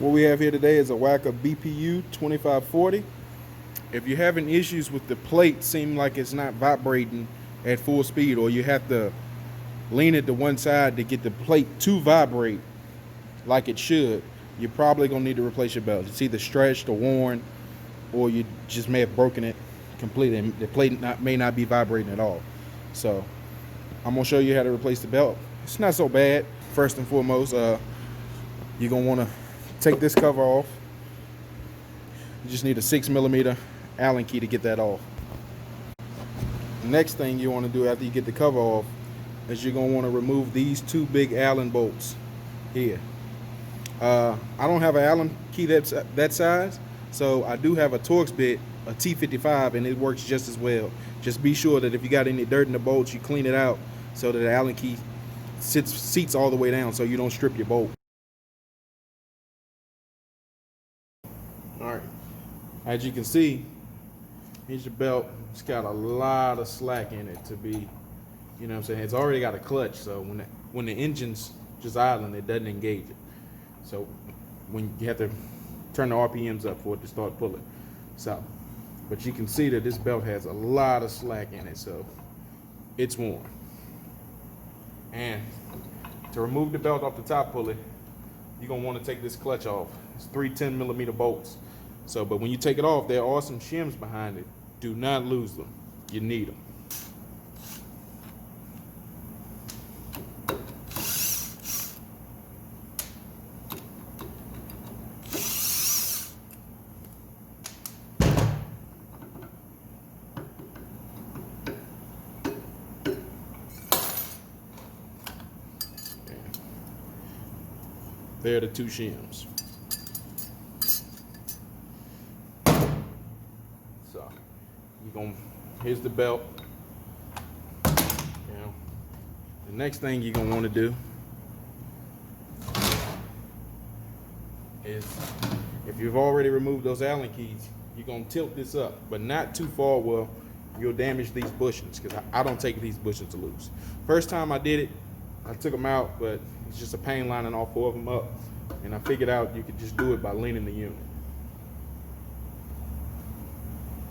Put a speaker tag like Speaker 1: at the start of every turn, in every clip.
Speaker 1: What we have here today is a WACKER BPU2540. If you're having issues with the plate seem like it's not vibrating at full speed, or you have to lean it to one side to get the plate to vibrate like it should, you're probably going to need to replace your belt. It's either stretched or worn, or you just may have broken it completely. The plate may not be vibrating at all. So I'm going to show you how to replace the belt. It's not so bad. First and foremost, you're going to want to take this cover off. You just need a 6mm Allen key to get that off. The next thing you want to do after you get the cover off is you're going to want to remove these two big Allen bolts here. I don't have an Allen key that size, so I do have a Torx bit, a T55, and it works just as well. Just be sure that if you got any dirt in the bolts, you clean it out so that the Allen key seats all the way down so you don't strip your bolt. Alright, as you can see, here's your belt. It's got a lot of slack in it to be, you know what I'm saying? It's already got a clutch, so when the engine's just idling, it doesn't engage it. So when you have to turn the RPMs up for it to start pulling. So, but you can see that this belt has a lot of slack in it, so it's worn. And to remove the belt off the top pulley, you're gonna want to take this clutch off. It's 3 10mm bolts. So, but when you take it off, there are some shims behind it. Do not lose them. You need them. There are the two shims. So here's the belt. The next thing you're gonna want to do is, if you've already removed those Allen keys, you're gonna tilt this up, but not too far where you'll damage these bushings, because I don't take these bushings loose. First time I did it, I took them out, but it's just a pain lining all 4 of them up, and I figured out you could just do it by leaning the unit.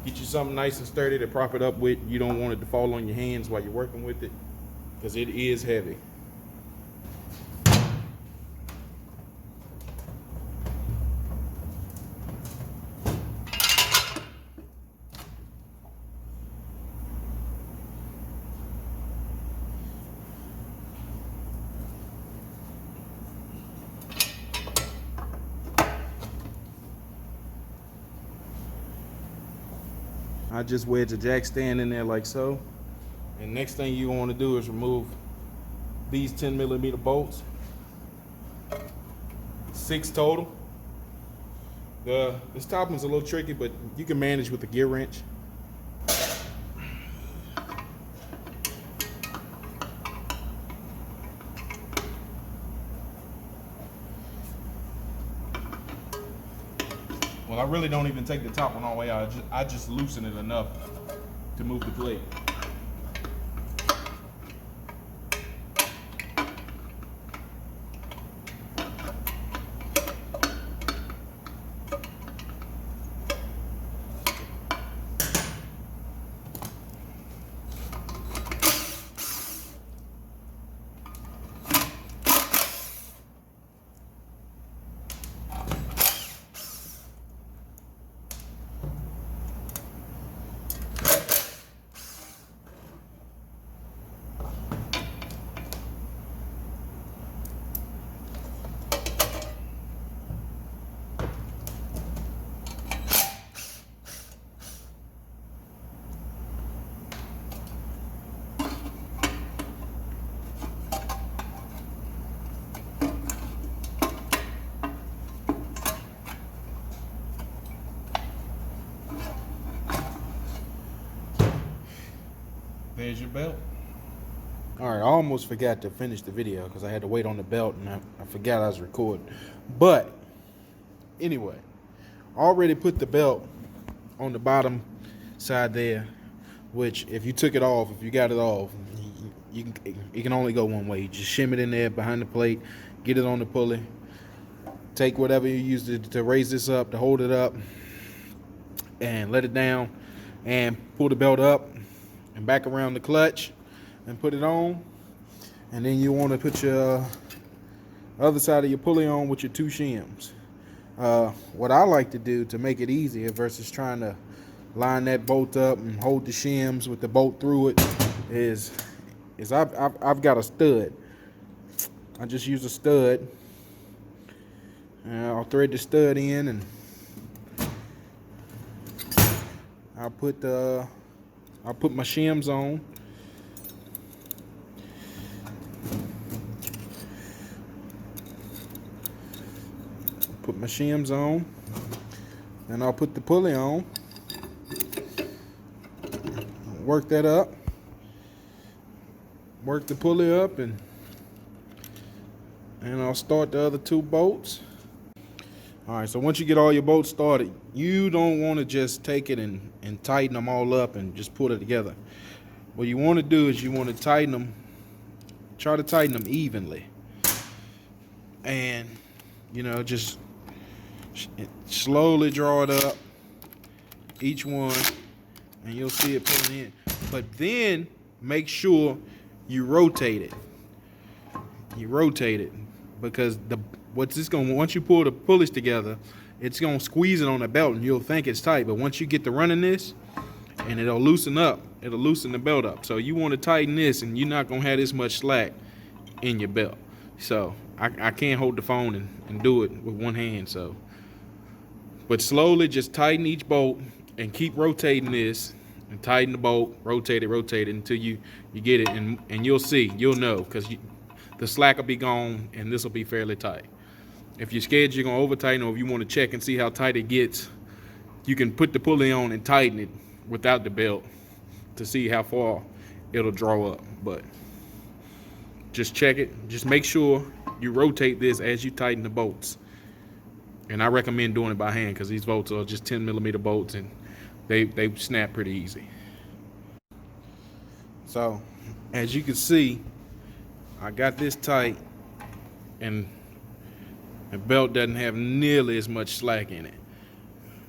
Speaker 1: Get you something nice and sturdy to prop it up with. You don't want it to fall on your hands while you're working with it, because it is heavy. I just wedge a jack stand in there like so. And next thing you want to do is remove these 10mm bolts. 6 total. This top one's a little tricky, but you can manage with the gear wrench. Well, I really don't even take the top one all the way out. I just loosen it enough to move the plate. There's your belt. All right, I almost forgot to finish the video because I had to wait on the belt, and I forgot I was recording. But anyway, I already put the belt on the bottom side there, which if you took it off, if you got it off, it can only go one way. You just shim it in there behind the plate, get it on the pulley, take whatever you use to raise this up, to hold it up, and let it down, and pull the belt up and back around the clutch and put it on. And then you want to put your other side of your pulley on with your 2 shims. What I like to do to make it easier versus trying to line that bolt up and hold the shims with the bolt through it is I've got a stud. I just use a stud. I'll thread the stud in, and I'll put my shims on. Put my shims on, and I'll put the pulley on. Work that up. Work the pulley up, and I'll start the other 2 bolts. All right, so once you get all your bolts started, you don't want to just take it and tighten them all up and just put it together. What you want to do is you want to tighten them, try to tighten them evenly. And, just slowly draw it up, each one, and you'll see it pulling in. But then make sure you rotate it. You rotate it, because once you pull the pulleys together, it's gonna squeeze it on the belt, and you'll think it's tight. But once you get to running this, and it'll loosen up, it'll loosen the belt up. So you want to tighten this, and you're not gonna have this much slack in your belt. So I can't hold the phone and do it with one hand. But slowly just tighten each bolt and keep rotating this, and tighten the bolt, rotate it until you get it, and you'll know, because the slack will be gone and this will be fairly tight. If you're scared you're gonna over tighten, or if you want to check and see how tight it gets, you can put the pulley on and tighten it without the belt to see how far it'll draw up. But just check it. Just make sure you rotate this as you tighten the bolts. And I recommend doing it by hand, because these bolts are just 10mm bolts, and they snap pretty easy. So as you can see, I got this tight, and the belt doesn't have nearly as much slack in it.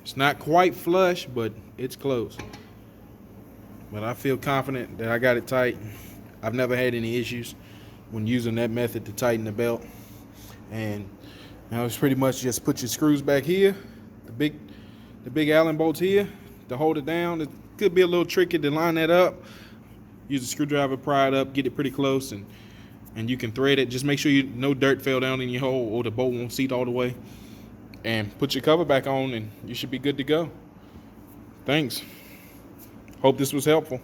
Speaker 1: It's not quite flush, but it's close. But I feel confident that I got it tight. I've never had any issues when using that method to tighten the belt. And now it's pretty much just put your screws back here, the big Allen bolts here to hold it down. It could be a little tricky to line that up. Use a screwdriver, pry it up, get it pretty close, and you can thread it. Just make sure no dirt fell down in your hole, or the bolt won't seat all the way. And put your cover back on, and you should be good to go. Thanks. Hope this was helpful.